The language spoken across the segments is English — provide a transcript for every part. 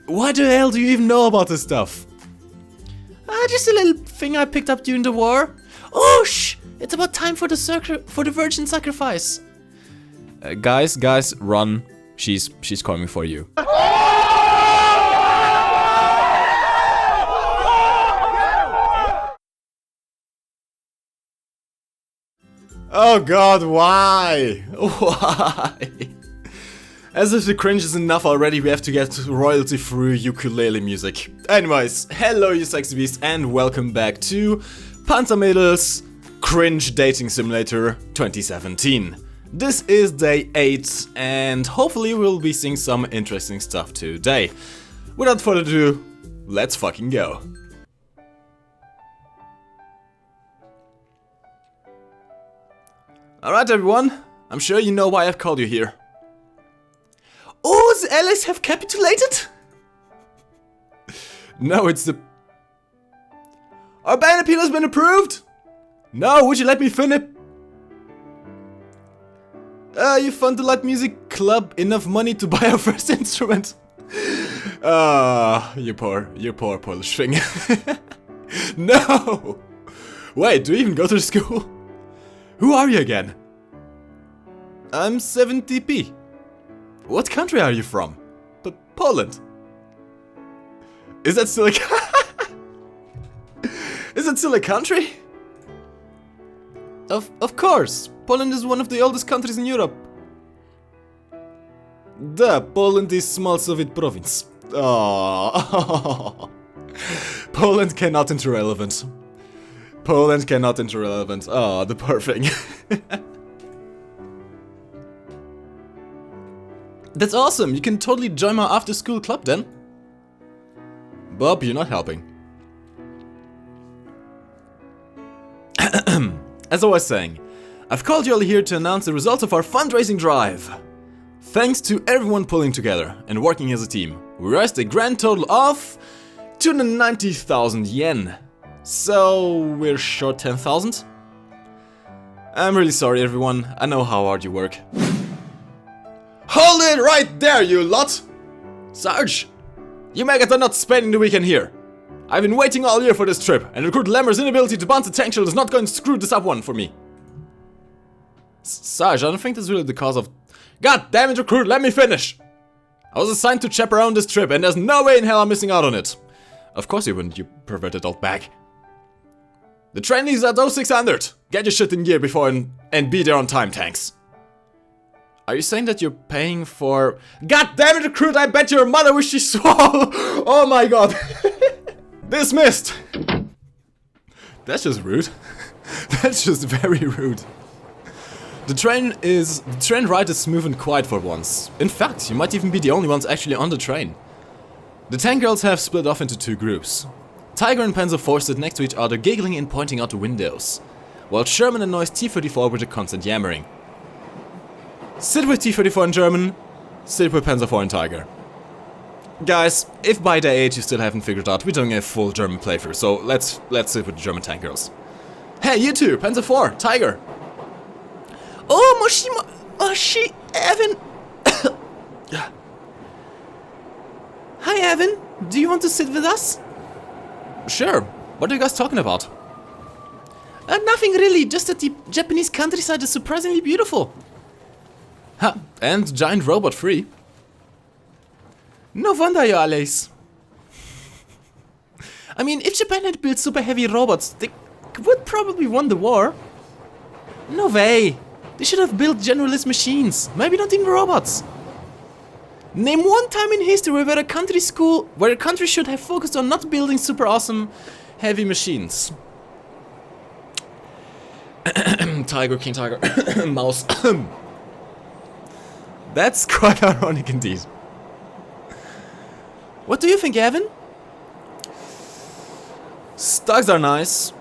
Why the hell do you even know about this stuff? Just a little thing I picked up during the war. Oh, shh! It's about time for the virgin sacrifice. Guys, run. She's coming for you. Oh god, why? Why? As if the cringe is enough already, we have to get royalty-free ukulele music. Anyways, hello you sexy beasts and welcome back to Panzermadels Cringe Dating Simulator 2017. This is day 8 and hopefully we'll be seeing some interesting stuff today. Without further ado, let's fucking go. Alright everyone, I'm sure you know why I've called you here. Oh, the allies have capitulated? No, it's the... Our ban appeal has been approved? No, would you let me finish? You fund the light music club enough money to buy our first instrument? You poor Polish thing. No! Wait, do you even go to school? Who are you again? I'm 70p. What country are you from? Poland. Is that still a Is it still a country? Of course. Poland is one of the oldest countries in Europe. Duh, Poland is small Soviet province. Oh. Poland cannot interrelevant. Poland cannot interrelevant. Oh, the poor thing. That's awesome, you can totally join my after school club then. Bob, you're not helping. As I was saying, I've called you all here to announce the results of our fundraising drive. Thanks to everyone pulling together and working as a team, we raised a grand total of 290,000 yen. So we're short 10,000? I'm really sorry everyone, I know how hard you work. Hold it right there, you lot! Sarge, you maggots are not spending the weekend here. I've been waiting all year for this trip, and Recruit Lemmer's inability to bounce the tank shield is not going to screw this up one for me. Sarge, I don't think that's really the cause of... God damn it, Recruit, let me finish! I was assigned to chaperone this trip, and there's no way in hell I'm missing out on it. Of course you wouldn't, you perverted old bag. The train leaves at 0600. Get your shit in gear before and be there on time, tanks. Are you saying that you're paying for... God damn it, Recruit, I bet your mother wished she swallowed! Oh my god! Dismissed! That's just rude. That's just very rude. The train ride is smooth and quiet for once. In fact, you might even be the only ones actually on the train. The tank girls have split off into two groups. Tiger and Panzer 4 sit next to each other, giggling and pointing out the windows, while Sherman annoys T-34 with a constant yammering. Sit with T-34 in German, sit with Panzer 4 and Tiger. Guys, if by day 8 you still haven't figured out, we're doing a full German playthrough, so let's sit with the German tank girls. Hey, you two, Panzer 4, Tiger! Oh, Moshi, Evan! Hi, Evan, do you want to sit with us? Sure, what are you guys talking about? Nothing really, just that the Japanese countryside is surprisingly beautiful. Ha, and giant robot free. No wonder you allies. I mean, if Japan had built super heavy robots, they would probably won the war. No way. They should have built generalist machines, maybe not even robots. Name one time in history where a country should have focused on not building super awesome heavy machines. Tiger, King Tiger, Mouse. That's quite ironic indeed. What do you think, Evan? Stugs are nice.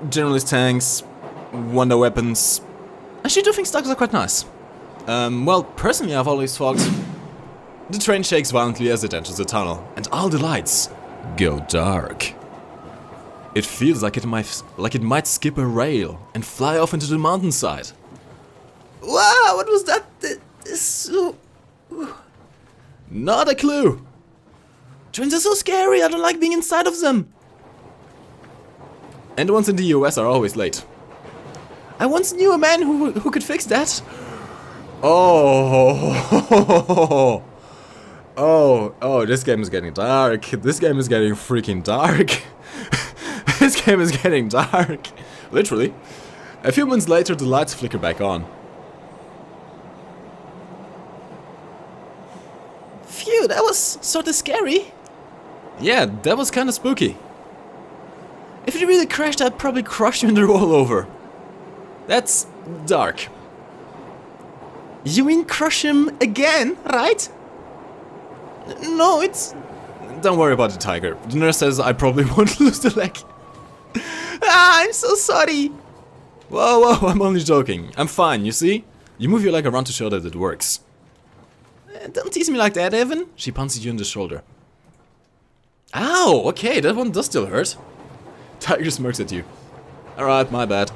Generalist tanks, wonder weapons. I actually do think Stugs are quite nice. Well, personally I've always thought... The train shakes violently as it enters the tunnel, and all the lights go dark. It feels like it might skip a rail and fly off into the mountainside. Wow, what was that? Not a clue. Trains are so scary, I don't like being inside of them. And the ones in the US are always late. I once knew a man who could fix that. Oh. Oh, this game is getting dark. This game is getting freaking dark. This game is getting dark. Literally. A few minutes later, the lights flicker back on. Phew, that was sort of scary. Yeah, that was kind of spooky. If it really crashed, I'd probably crush you in the rollover. That's dark. You mean crush him again, right? No, it's... Don't worry about the tiger. The nurse says I probably won't lose the leg. I'm so sorry. Whoa, I'm only joking. I'm fine, you see? You move your leg around to show that it works. Don't tease me like that, Evan. She punches you in the shoulder. Ow, okay, that one does still hurt. Tiger smirks at you. Alright, my bad.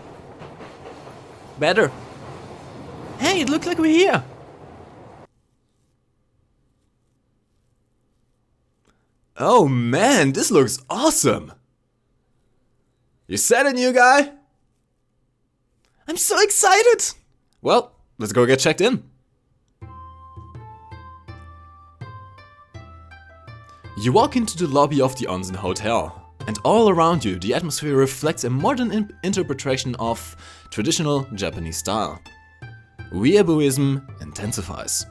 Better. Hey, it looks like we're here. Oh man, this looks awesome. You said it, new guy? I'm so excited. Well, let's go get checked in. You walk into the lobby of the Onsen Hotel, and all around you the atmosphere reflects a modern interpretation of traditional Japanese style. Weeabooism intensifies.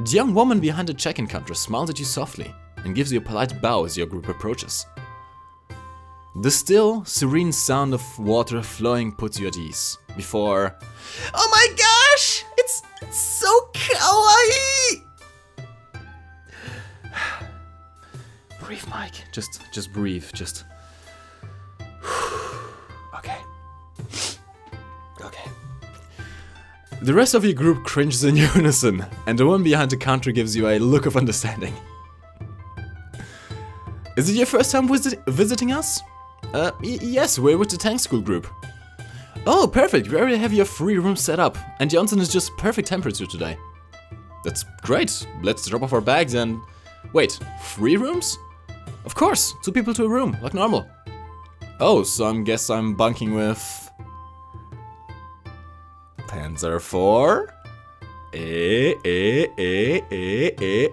The young woman behind the check-in counter smiles at you softly and gives you a polite bow as your group approaches. The still, serene sound of water flowing puts you at ease, before... Oh my gosh! It's so kawaii! Breathe, Mike. Just breathe. Just... Okay. Okay. The rest of your group cringes in unison, and the one behind the counter gives you a look of understanding. Is it your first time visiting us? Yes, we're with the tank school group. Oh, perfect, we already have your free room set up, and the onsen is just perfect temperature today. That's great, let's drop off our bags and... Wait, free rooms? Of course, 2 people to a room, like normal. Oh, so I guess I'm bunking with... Panzer 4?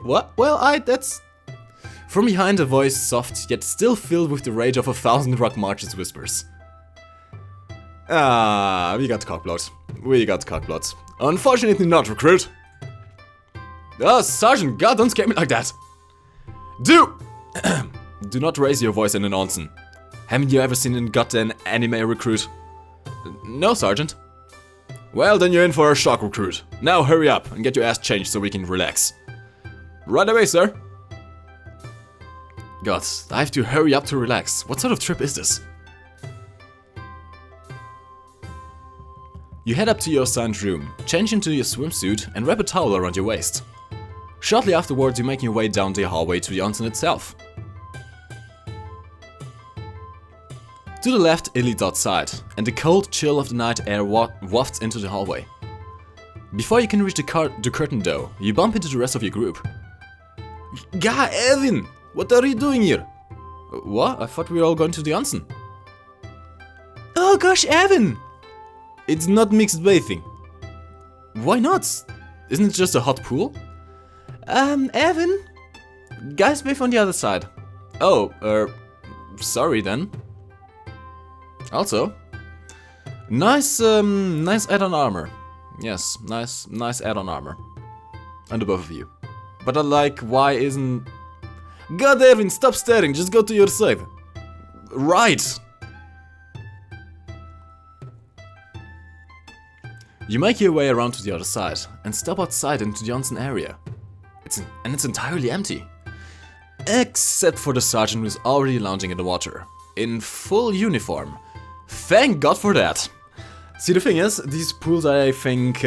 What? Well, that's... From behind, a voice soft, yet still filled with the rage of 1,000 rock marches whispers. Ah, we got cockblot. We got cockblot. Unfortunately not, recruit. Oh, Sergeant, God, don't scare me like that. Do not raise your voice in an onsen. Haven't you ever seen a goddamn anime recruit? No, Sergeant. Well, then you're in for a shock, recruit. Now hurry up and get your ass changed so we can relax. Right away, sir. God, I have to hurry up to relax. What sort of trip is this? You head up to your assigned room, change into your swimsuit and wrap a towel around your waist. Shortly afterwards, you make your way down the hallway to the onsen itself. To the left, it leads outside, and the cold chill of the night air wafts into the hallway. Before you can reach the curtain though, you bump into the rest of your group. Gah, Evan! What are you doing here? What? I thought we were all going to the onsen. Oh gosh, Evan! It's not mixed bathing. Why not? Isn't it just a hot pool? Evan? Guys bathe on the other side. Oh, sorry then. Also, nice add-on armor. Yes, nice add-on armor. And the both of you. But why isn't... God, Evan, stop staring, just go to your side. Right. You make your way around to the other side and step outside into the onsen area. It's entirely empty. Except for the sergeant who is already lounging in the water. In full uniform. Thank God for that. See, the thing is, these pools are, I think,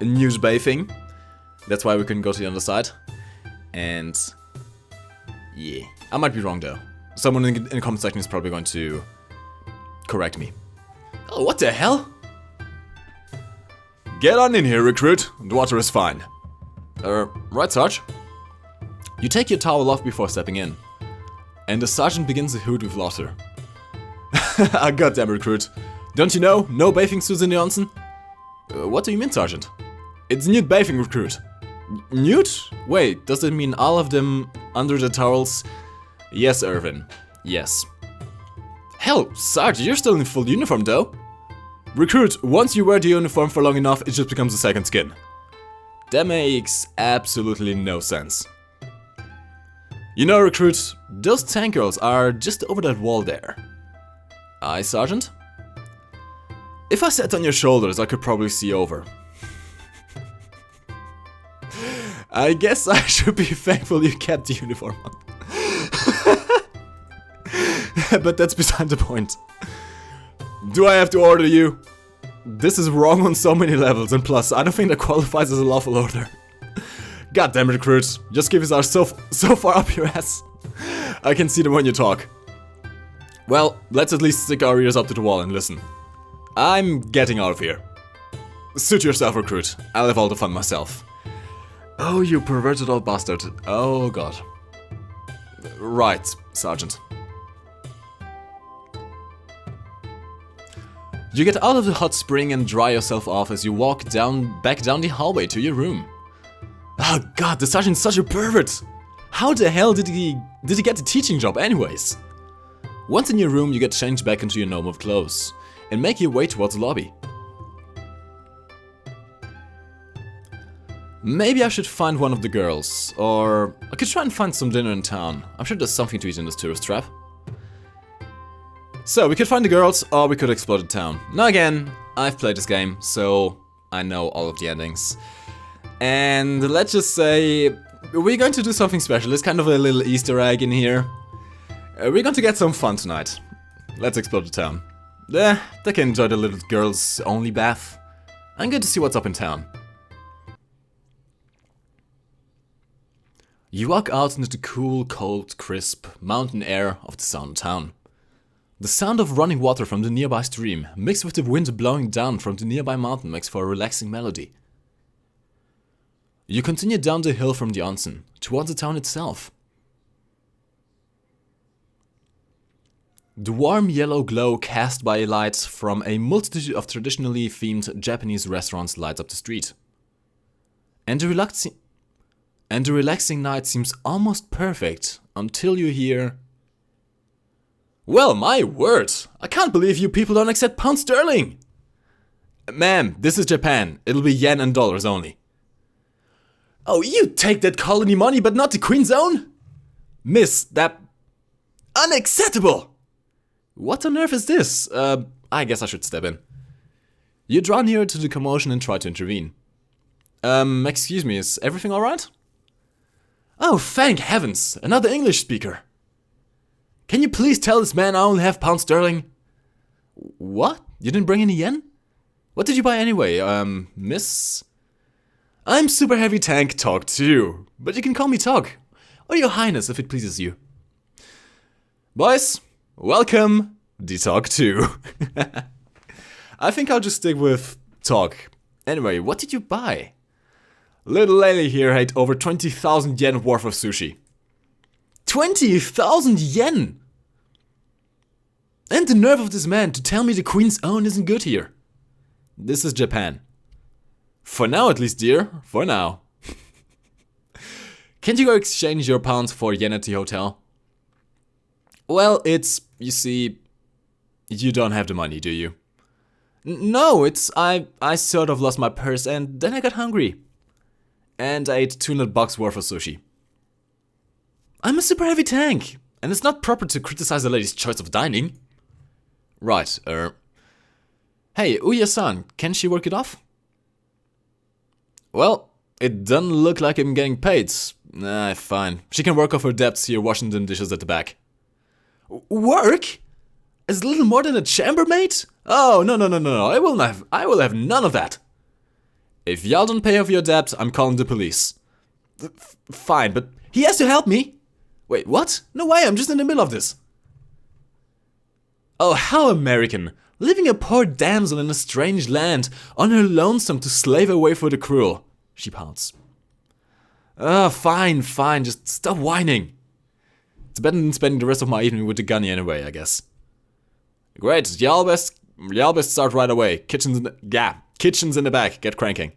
news bathing. That's why we couldn't go to the other side. And... yeah, I might be wrong though. Someone in the comment section is probably going to correct me. Oh, what the hell? Get on in here, recruit. The water is fine. Right, Sarge? You take your towel off before stepping in, and the sergeant begins to hoot with laughter. Goddamn recruit. Don't you know? No bathing suits in the onsen? What do you mean, sergeant? It's nude bathing, recruit. Nude? Wait, does it mean all of them under the towels? Yes, Irvin. Yes. Hell, Sarge, you're still in full uniform though. Recruit, once you wear the uniform for long enough, it just becomes a second skin. That makes absolutely no sense. You know, recruit, those tank girls are just over that wall there. Aye, Sergeant? If I sat on your shoulders, I could probably see over. I guess I should be thankful you kept the uniform on. But that's beside the point. Do I have to order you? This is wrong on so many levels, and plus, I don't think that qualifies as a lawful order. Goddamn recruit, just give us our so far up your ass. I can see them when you talk. Well, let's at least stick our ears up to the wall and listen. I'm getting out of here. Suit yourself, recruit. I'll have all the fun myself. Oh, you perverted old bastard. Oh, God. Right, Sergeant. You get out of the hot spring and dry yourself off as you walk back down the hallway to your room. Oh God, the sergeant's such a pervert! How the hell did he get the teaching job anyways? Once in your room, you get changed back into your normal clothes and make your way towards the lobby. Maybe I should find one of the girls, or I could try and find some dinner in town. I'm sure there's something to eat in this tourist trap. So, we could find the girls, or we could explore the town. Now again, I've played this game, so I know all of the endings. And let's just say, we're going to do something special. It's kind of a little Easter egg in here. We're going to get some fun tonight. Let's explore the town. They can enjoy the little girls' only bath. I'm going to see what's up in town. You walk out into the cool, cold, crisp mountain air of the sound town. The sound of running water from the nearby stream, mixed with the wind blowing down from the nearby mountain, makes for a relaxing melody. You continue down the hill from the onsen, towards the town itself. The warm yellow glow cast by lights from a multitude of traditionally themed Japanese restaurants lights up the street. And the relaxing night seems almost perfect until you hear... Well, my word! I can't believe you people don't accept pound sterling! Ma'am, this is Japan. It'll be yen and dollars only. Oh, you take that colony money, but not the Queen's own? Miss, that... Unacceptable! What on earth is this? I guess I should step in. You draw nearer to the commotion and try to intervene. Excuse me, is everything alright? Oh, thank heavens! Another English speaker! Can you please tell this man I only have pound sterling? What? You didn't bring any yen? What did you buy anyway, miss? I'm Super Heavy Tank TOG 2, but you can call me TOG, or Your Highness if it pleases you. Boys, welcome, the TOG 2. I think I'll just stick with TOG. Anyway, what did you buy? Little lady here ate over 20,000 yen worth of sushi. 20,000 yen! And the nerve of this man to tell me the Queen's own isn't good here. This is Japan. For now at least, dear. For now. Can't you go exchange your pounds for yen at the hotel? Well, you see, you don't have the money, do you? No, I sort of lost my purse and then I got hungry. And I ate $200 worth of sushi. I'm a super heavy tank, and it's not proper to criticize a lady's choice of dining. Right, Hey, Uya-san, can she work it off? Well, it doesn't look like I'm getting paid. Nah, fine. She can work off her debts here washing them dishes at the back. Work? As little more than a chambermaid? Oh, no, I will have none of that. If y'all don't pay off your debt, I'm calling the police. Fine, but he has to help me. Wait, what? No way, I'm just in the middle of this. Oh, how American. Leaving a poor damsel in a strange land on her lonesome to slave away for the cruel. She pouts. Fine, fine, just stop whining. It's better than spending the rest of my evening with the gunny anyway, I guess. Great, y'all best start right away. Kitchen's in the back, get cranking.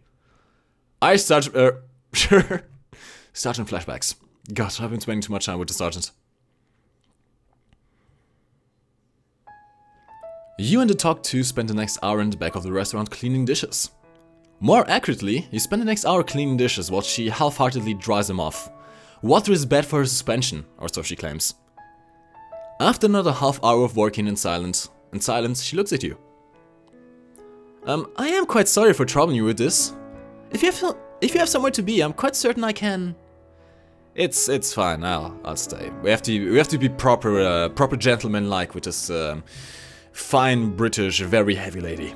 Sure. Sergeant flashbacks. God, I've been spending too much time with the sergeant. You and the TOG-2 spent the next hour in the back of the restaurant cleaning dishes. More accurately, you spend the next hour cleaning dishes while she half-heartedly dries them off. Water is bad for her suspension, or so she claims. After another half hour of working in silence, she looks at you. I am quite sorry for troubling you with this. If you have somewhere to be, I'm quite certain I can. It's fine. I'll stay. We have to be proper gentleman-like with this fine British, very heavy lady.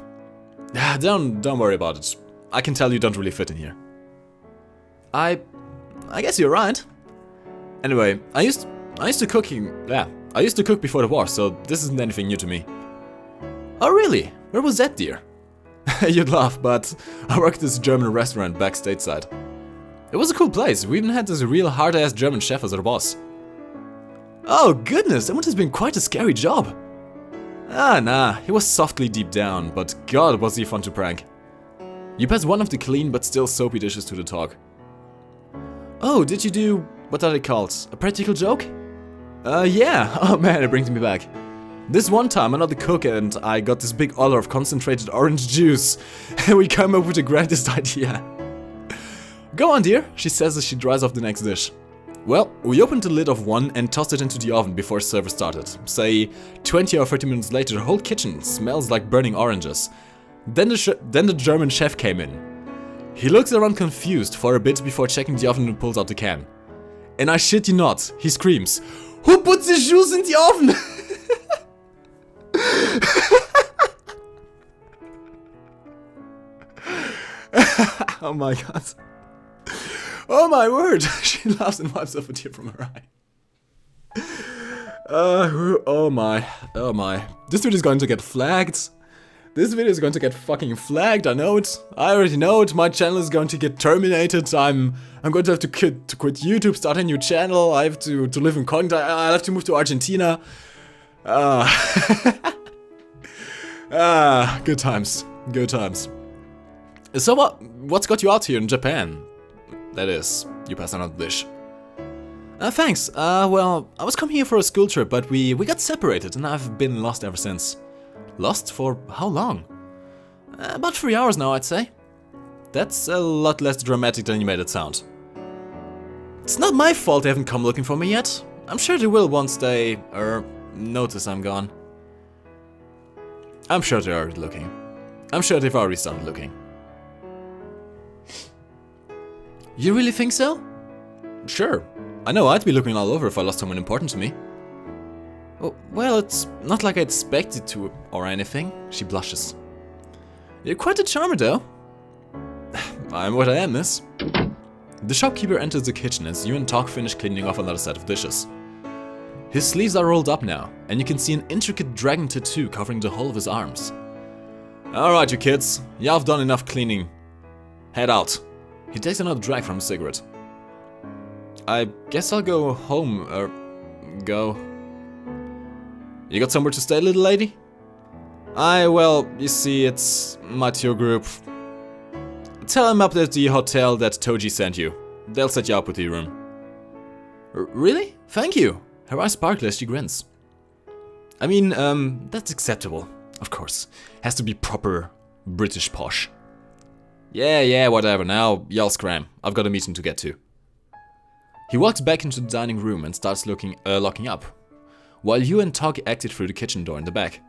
Don't worry about it. I can tell you don't really fit in here. I guess you're right. Anyway, I used to cook before the war, so this isn't anything new to me. Oh really? Where was that, dear? You'd laugh, but I worked at this German restaurant back stateside. It was a cool place. We even had this real hard-ass German chef as our boss. Oh goodness, that must have been quite a scary job. Nah, he was softly deep down, but god was he fun to prank. You pass one of the clean but still soapy dishes to the TOG. Oh, did you do, what are they called, a practical joke? Yeah, oh man, it brings me back. This one time, another cook and I got this big oller of concentrated orange juice, and we came up with the greatest idea. Go on, dear, she says as she dries off the next dish. Well, we opened the lid of one and tossed it into the oven before service started. Say, 20 or 30 minutes later, the whole kitchen smells like burning oranges. Then the German chef came in. He looks around confused for a bit before checking the oven and pulls out the can. And I shit you not, he screams, "Who put the juice in the oven?" Oh my god. Oh my word! She laughs and wipes off a tear from her eye. Oh my. This video is going to get flagged. This video is going to get fucking flagged, I know it. I already know it. My channel is going to get terminated. I'm going to have to quit YouTube, start a new channel. I have to live in Congo. I have to move to Argentina. Good times. Good times. So what's got you out here in Japan? That is, you pass another dish. Thanks. Well, I was coming here for a school trip, but we got separated and I've been lost ever since. Lost for how long? About 3 hours now, I'd say. That's a lot less dramatic than you made it sound. It's not my fault they haven't come looking for me yet. I'm sure they will once they, notice I'm gone. I'm sure they're already looking. I'm sure they've already started looking. You really think so? Sure. I know I'd be looking all over if I lost someone important to me. Oh, well, it's not like I expected to or anything. She blushes. You're quite a charmer, though. I'm what I am, miss. The shopkeeper enters the kitchen as you and TOG finish cleaning off another set of dishes. His sleeves are rolled up now, and you can see an intricate dragon tattoo covering the whole of his arms. Alright, you kids. Y'all have done enough cleaning. Head out. He takes another drag from his cigarette. I guess I'll go home, go. You got somewhere to stay, little lady? Well, you see, it's my tour group. Tell him up at the hotel that TOG sent you. They'll set you up with your room. Really? Thank you. Her eyes sparkle as she grins. I mean, that's acceptable. Of course. Has to be proper British posh. Yeah, whatever. Now, y'all scram. I've got a meeting to get to. He walks back into the dining room and starts locking up, while you and TOG exit through the kitchen door in the back.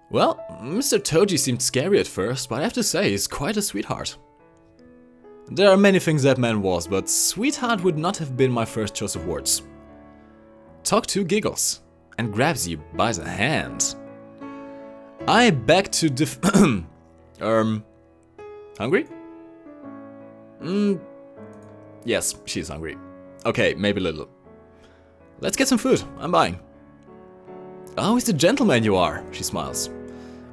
Well, Mr. Toji seemed scary at first, but I have to say, he's quite a sweetheart. There are many things that man was, but sweetheart would not have been my first choice of words. TOG-2 giggles and grabs you by the hand. I beg to hungry? Yes, she's hungry. Okay, maybe a little. Let's get some food, I'm buying. Oh, he's the gentleman you are, she smiles.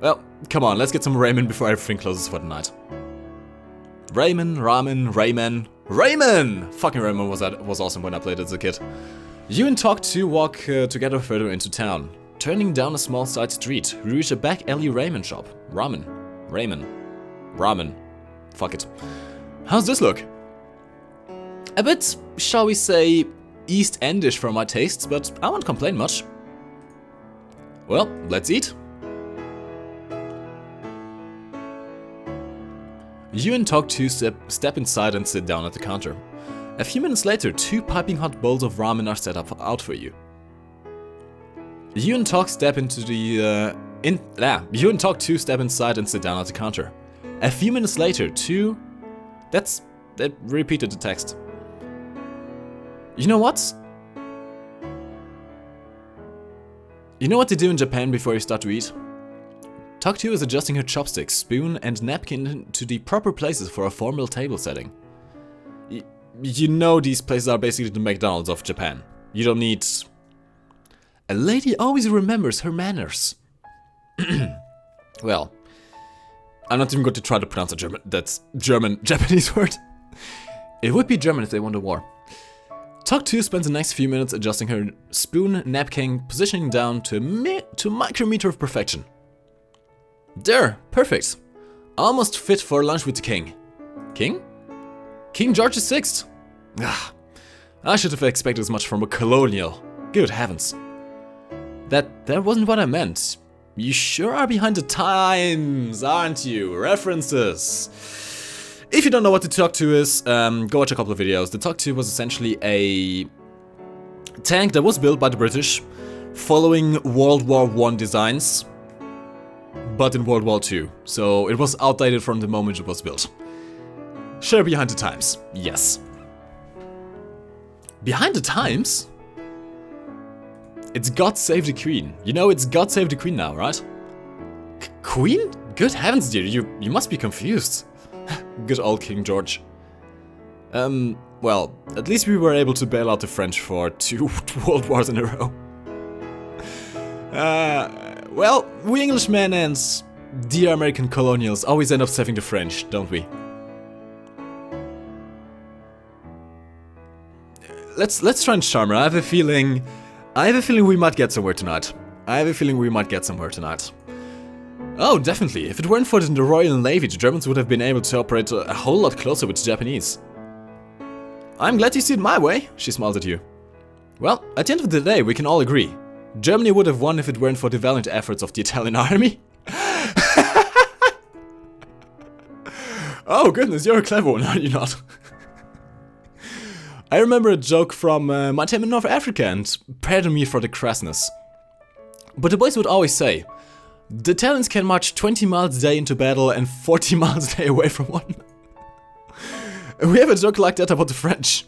Well, come on, let's get some ramen before everything closes for the night. Ramen, ramen, ramen, ramen! Fucking ramen was awesome when I played it as a kid. You and TOG 2 walk together further into town. Turning down a small side street, you reach a back alley ramen shop. Ramen. Ramen. Ramen. Fuck it. How's this look? A bit, shall we say, East Endish for my tastes, but I won't complain much. Well, let's eat. You and TOG 2 step inside and sit down at the counter. A few minutes later, 2 piping hot bowls of ramen are set up out for you. You and TOG step into the you and TOG 2 step inside and sit down at the counter. A few minutes later, 2 that repeated the text. You know what? You know what they do in Japan before you start to eat? TOG 2 is adjusting her chopsticks, spoon and napkin to the proper places for a formal table setting. You know these places are basically the McDonald's of Japan. You don't need... A lady always remembers her manners. Well, I'm not even going to try to pronounce that's Japanese word. It would be German if they won the war. TOG 2 spends the next few minutes adjusting her spoon, napkin, positioning down to a micrometer of perfection. There, perfect. Almost fit for lunch with the king. King? King George VI. I should have expected as much from a colonial. Good heavens. That wasn't what I meant. You sure are behind the times, aren't you? References. If you don't know what the TOG 2 is, go watch a couple of videos. The TOG 2 was essentially a tank that was built by the British following World War I designs, but in World War II. So it was outdated from the moment it was built. Sure, behind the times. Yes. Behind the times? It's God Save the Queen. You know, it's God Save the Queen now, right? Queen? Good heavens, dear, you must be confused. Good old King George. Well, at least we were able to bail out the French for 2 world wars in a row. Well, we Englishmen and dear American colonials always end up saving the French, don't we? Let's try and charm her. I have a feeling we might get somewhere tonight. Oh, definitely. If it weren't for the Royal Navy, the Germans would have been able to operate a whole lot closer with the Japanese. I'm glad you see it my way, she smiled at you. Well, at the end of the day, we can all agree. Germany would have won if it weren't for the valiant efforts of the Italian army. Oh goodness, you're a clever one, are you not? I remember a joke from my time in North Africa, and pardon me for the crassness. But the boys would always say, the Italians can march 20 miles a day into battle and 40 miles a day away from one. We have a joke like that about the French.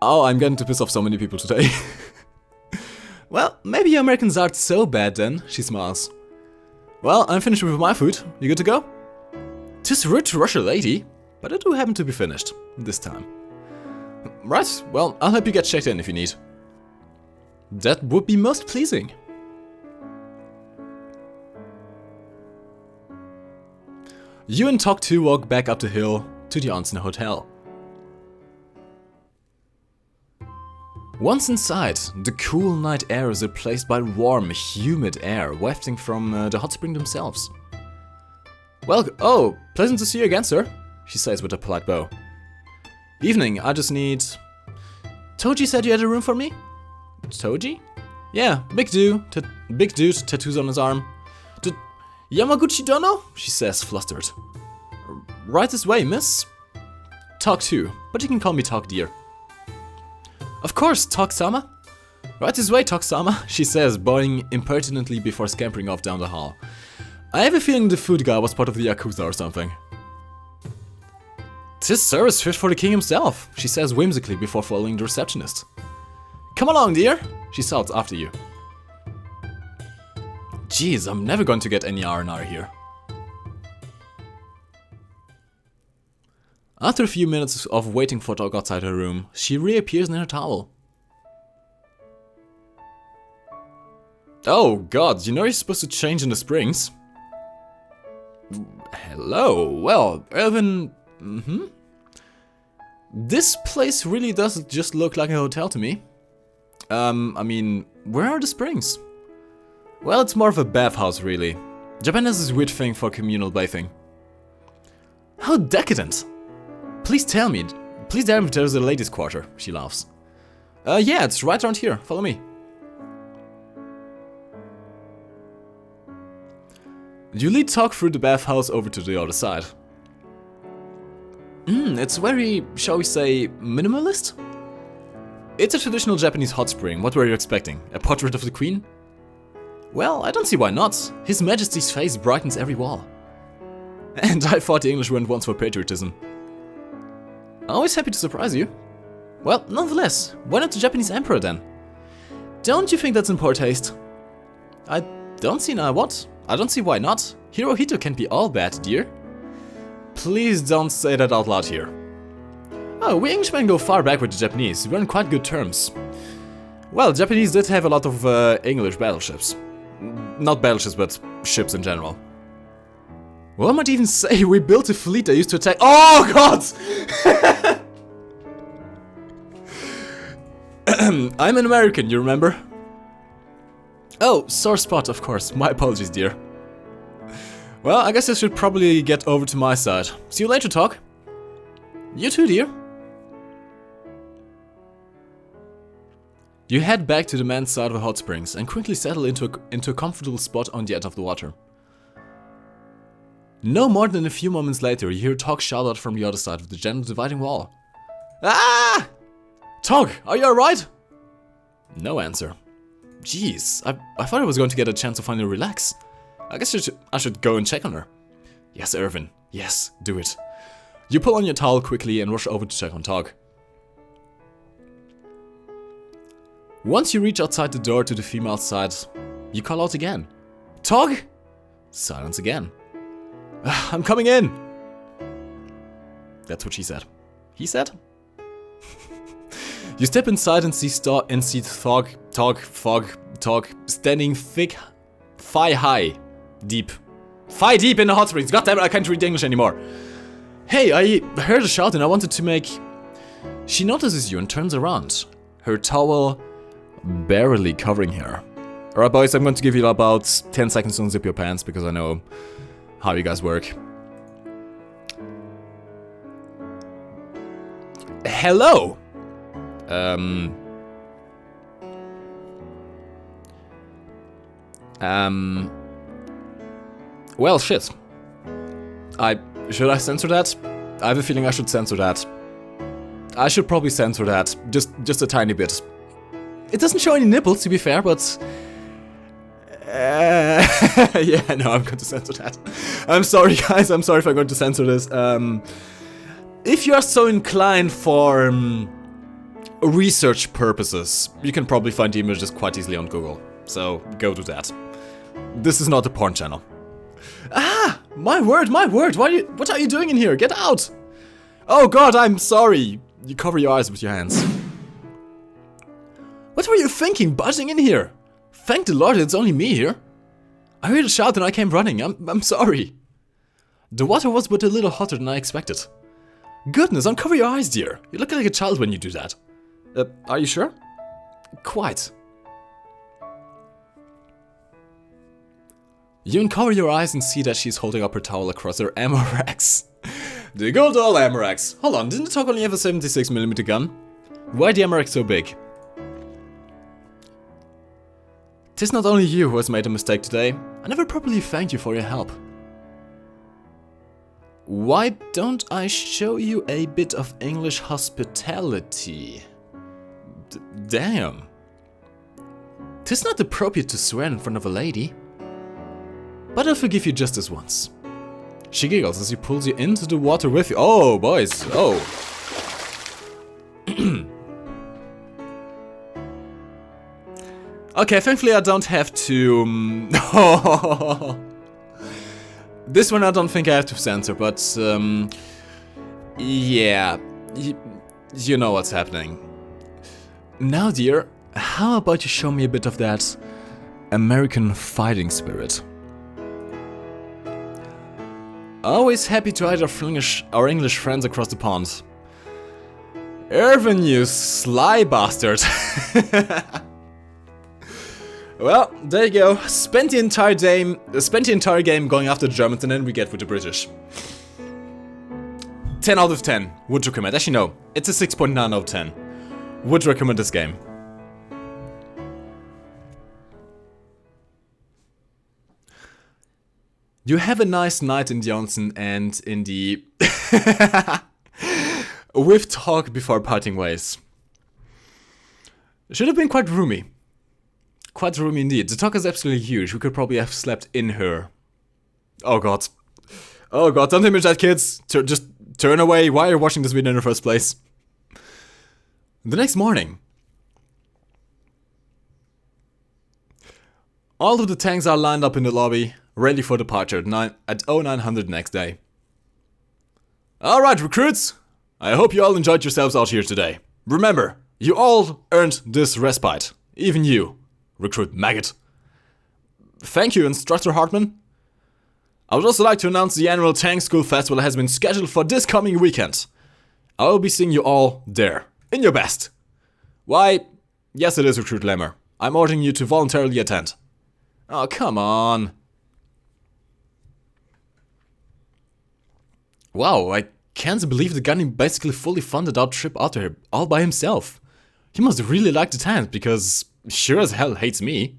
Oh, I'm going to piss off so many people today. Well, maybe you Americans aren't so bad then, she smiles. Well, I'm finished with my food. You good to go? 'Tis rude to rush a lady, but I do happen to be finished, this time. Right, well, I'll help you get checked in if you need. That would be most pleasing. You and TOG 2 walk back up the hill to the Onsen Hotel. Once inside, the cool night air is replaced by warm, humid air wafting from the hot spring themselves. Well, oh, pleasant to see you again, sir, she says with a polite bow. Evening, I just need... Toji said you had a room for me? Toji? Yeah, big dude, tattoos on his arm. Yamaguchi Dono? She says, flustered. Right this way, miss. TOG 2, but you can call me TOG dear. Of course, TOG-sama. Right this way, TOG-sama, she says, bowing impertinently before scampering off down the hall. I have a feeling the food guy was part of the Yakuza or something. 'Tis service fit for the king himself, she says whimsically before following the receptionist. Come along, dear, she shouts after you. Jeez, I'm never going to get any R&R here. After a few minutes of waiting for TOG outside her room, she reappears in her towel. Oh god, you know you're supposed to change in the springs? Hello. Well, Irvin... This place really does just look like a hotel to me. I mean, where are the springs? Well, it's more of a bathhouse, really. Japan has this weird thing for communal bathing. How decadent! Please tell me. Please tell me if there's a ladies' quarter, she laughs. Yeah, it's right around here. Follow me. You lead TOG through the bathhouse over to the other side. It's very, shall we say, minimalist? It's a traditional Japanese hot spring. What were you expecting? A portrait of the queen? Well, I don't see why not. His Majesty's face brightens every wall. And I thought the English went once for patriotism. Always happy to surprise you. Well, nonetheless, why not the Japanese emperor then? Don't you think that's in poor taste? I don't see now what? I don't see why not. Hirohito can't be all bad, dear. Please don't say that out loud here. Oh, we Englishmen go far back with the Japanese. We're on quite good terms. Well, Japanese did have a lot of English battleships. Not battleships, but ships in general. Well, I might even say we built a fleet that used to attack— Oh, God! I'm an American, you remember? Oh, sore spot, of course. My apologies, dear. Well, I guess I should probably get over to my side. See you later, TOG. You too, dear. You head back to the man's side of the hot springs and quickly settle into a comfortable spot on the edge of the water. No more than a few moments later, you hear TOG shout out from the other side of the gentle dividing wall. Ah! TOG, are you alright? No answer. Jeez, I thought I was going to get a chance to finally relax. I guess I should go and check on her. Yes, Irvin. Yes, do it. You pull on your towel quickly and rush over to check on TOG. Once you reach outside the door to the female side, you call out again. TOG? Silence again. I'm coming in. That's what she said. He said? You step inside and see TOG standing thigh deep in the hot springs. God damn it, I can't read English anymore. Hey, I heard a shout and I wanted to make... She notices you and turns around. Her towel barely covering her. Alright boys, I'm going to give you about 10 seconds to unzip your pants because I know how you guys work. Hello! Well, shit. Should I censor that? I have a feeling I should censor that. I should probably censor that. Just a tiny bit. It doesn't show any nipples, to be fair, but... yeah, no, I'm going to censor that. I'm sorry, guys. I'm sorry if I'm going to censor this. If you are so inclined for research purposes, you can probably find the images quite easily on Google. So, go do that. This is not a porn channel. Ah! My word, my word! What are you doing in here? Get out! Oh god, I'm sorry! You cover your eyes with your hands. What were you thinking, buzzing in here? Thank the Lord it's only me here. I heard a shout and I came running. I'm sorry. The water was but a little hotter than I expected. Goodness, uncover your eyes, dear. You look like a child when you do that. Are you sure? Quite. You uncover your eyes and see that she's holding up her towel across her ammo racks. The good old ammo racks. Hold on, didn't the TOG only have a 76mm gun? Why the ammo rack so big? 'Tis not only you who has made a mistake today. I never properly thanked you for your help. Why don't I show you a bit of English hospitality? Damn. 'Tis not appropriate to swear in front of a lady. But I'll forgive you just this once. She giggles as he pulls you into the water with you. Oh, boys. Oh. Okay, thankfully I don't have to... This one I don't think I have to censor, but... yeah. You know what's happening. Now, dear, how about you show me a bit of that American fighting spirit? Always happy to hide our English friends across the pond. Irvin, you sly bastard. Well, there you go. Spent the entire game going after the Germans, and then we get with the British. 10 out of 10. Would recommend. Actually, no. It's a 6.9 out of 10. Would recommend this game. You have a nice night in the onsen and in the... with TOG before parting ways. Should have been quite roomy. Quite roomy indeed. The TOG is absolutely huge. We could probably have slept in her. Oh god. Oh god, don't image that, kids. Just turn away. Why are you watching this video in the first place? The next morning. All of the tanks are lined up in the lobby, ready for departure at 0900 next day. Alright, recruits. I hope you all enjoyed yourselves out here today. Remember, you all earned this respite. Even you, Recruit Maggot. Thank you, Instructor Hartman. I would also like to announce the annual Tank School Festival has been scheduled for this coming weekend. I will be seeing you all there, in your best. Why, yes it is, Recruit Lemmer. I'm ordering you to voluntarily attend. Oh, come on. Wow, I can't believe the Gunny basically fully funded our trip out there all by himself. He must really like the tank, because sure as hell hates me.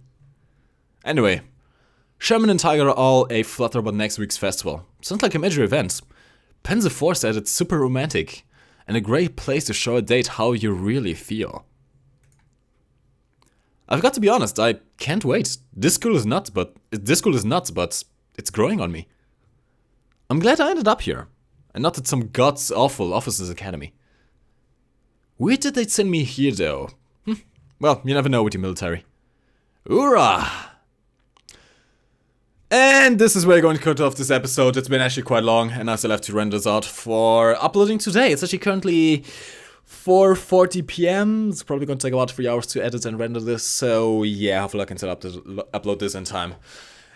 Anyway, Sherman and Tiger are all a flutter about next week's festival. Sounds like a major event. Panzer 4 said it's super romantic, and a great place to show a date how you really feel. I've got to be honest, I can't wait. This school is nuts, but it's growing on me. I'm glad I ended up here, and not at some god's-awful officers' academy. Weird that they'd send me here, though. Well, you never know with your military. Hoorah! And this is where I'm going to cut off this episode. It's been actually quite long, and I still have to render this out for uploading today. It's actually currently 4:40 PM. It's probably going to take about 3 hours to edit and render this, so yeah, hopefully I can upload this in time.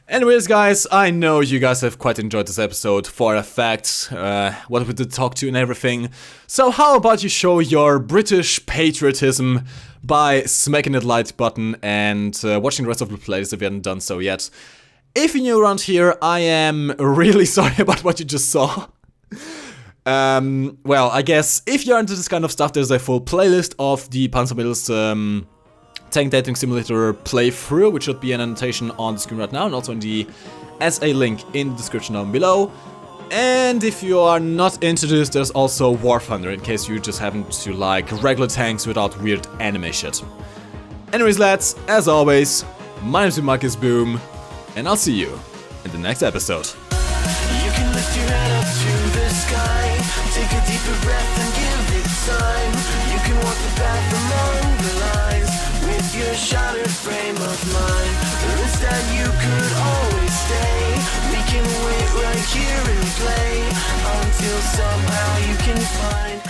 Anyways, guys, I know you guys have quite enjoyed this episode for a fact, what we did talk to and everything. So how about you show your British patriotism by smacking that like button and watching the rest of the playlist if you haven't done so yet. If you're new around here, I am really sorry about what you just saw. Well, I guess if you're into this kind of stuff, there's a full playlist of the Panzermadels Tank Dating Simulator playthrough, which should be an annotation on the screen right now, and also in the SA link in the description down below. And if you are not into this, there's also War Thunder, in case you just happen to like regular tanks without weird anime shit. Anyways, lads, as always, my name's MikeGoesBoom, and I'll see you in the next episode. You can lift your head up to the sky, take a deeper breath and give it time. You can walk the path among the lines with your shattered frame of mind. Or instead you could always stay. We can wait right here and play until somehow you can find